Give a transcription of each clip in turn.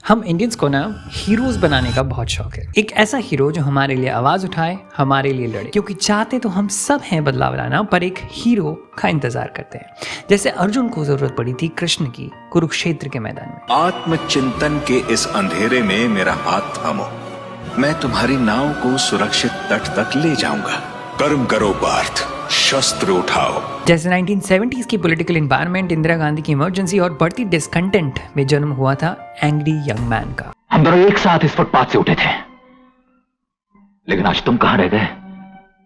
हम इंडियंस को ना हीरोज बनाने का बहुत शौक है। एक ऐसा हीरो जो हमारे लिए आवाज उठाए, हमारे लिए लड़े, क्योंकि चाहते तो हम सब हैं बदलाव लाना, पर एक हीरो का इंतजार करते हैं। जैसे अर्जुन को जरूरत पड़ी थी कृष्ण की कुरुक्षेत्र के मैदान में। आत्मचिंतन के इस अंधेरे में मेरा हाथ थामो, मैं तुम्हारी नाव को सुरक्षित तट तक ले जाऊंगा। कर्म करो पार्थ, शस्त्र उठाओ। जैसे 1970s की पॉलिटिकल एनवायरनमेंट, इंदिरा गांधी की इमरजेंसी और बढ़ती डिसकंटेंट में जन्म हुआ था एंग्री यंग मैन का। हम दोनों एक साथ इस फुटपाथ से उठे थे, लेकिन आज तुम कहां रह गए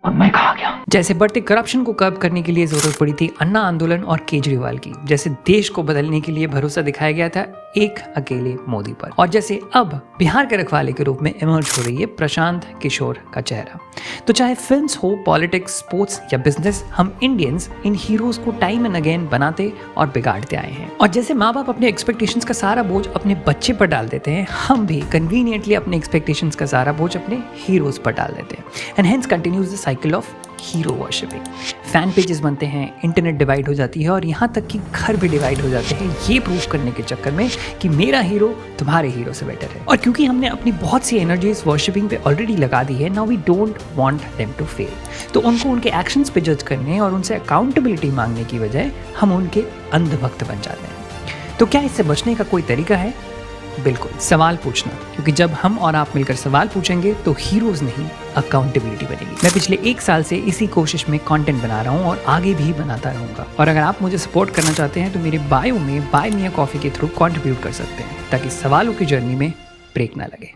और मैं कहां गया। जैसे बढ़ते करप्शन को कर्ब करने के लिए जरूरत पड़ी थी अन्ना आंदोलन और केजरीवाल की। जैसे देश को बदलने के लिए भरोसा दिखाया गया था एक अकेले मोदी पर। और जैसे अब बिहार के रखवाले के रूप में इमर्ज हो रही है प्रशांत किशोर का चेहरा। तो चाहे फिल्म्स हो, पॉलिटिक्स, स्पोर्ट्स या बिजनेस, हम इंडियंस इन हीरोज को टाइम एंड अगेन बनाते और बिगाड़ते आए हैं। और जैसे माँ बाप अपने एक्सपेक्टेशंस का सारा बोझ अपने बच्चे पर डाल देते हैं, हम भी कन्वीनियंटली अपने एक्सपेक्टेशंस का सारा बोझ अपने हीरोज पर डाल देते हैं। And hence continues the cycle of hero worshipping. Fan pages बनते हैं, इंटरनेट डिवाइड हो जाती है और यहाँ तक कि घर भी डिवाइड हो जाते हैं, ये प्रूव करने के चक्कर में कि मेरा हीरो तुम्हारे हीरो से बेटर है। और क्योंकि हमने अपनी बहुत सी एनर्जीज वर्शिपिंग पे ऑलरेडी लगा दी है, now we don't want them to fail. तो उनको उनके एक्शंस पे जज करने और उनसे अकाउंटेबिलिटी मांगने की बजाय हम उनके अंधभक्त बन जाते हैं। तो क्या इससे बचने का कोई तरीका है? बिल्कुल, सवाल पूछना। क्योंकि जब हम और आप मिलकर सवाल पूछेंगे तो हीरोज नहीं, अकाउंटेबिलिटी बनेगी। मैं पिछले 1 साल से इसी कोशिश में कंटेंट बना रहा हूँ और आगे भी बनाता रहूँगा। और अगर आप मुझे सपोर्ट करना चाहते हैं तो मेरे बायो में बाय मी अ कॉफी के थ्रू कंट्रीब्यूट कर सकते हैं, ताकि सवालों की जर्नी में ब्रेक ना लगे।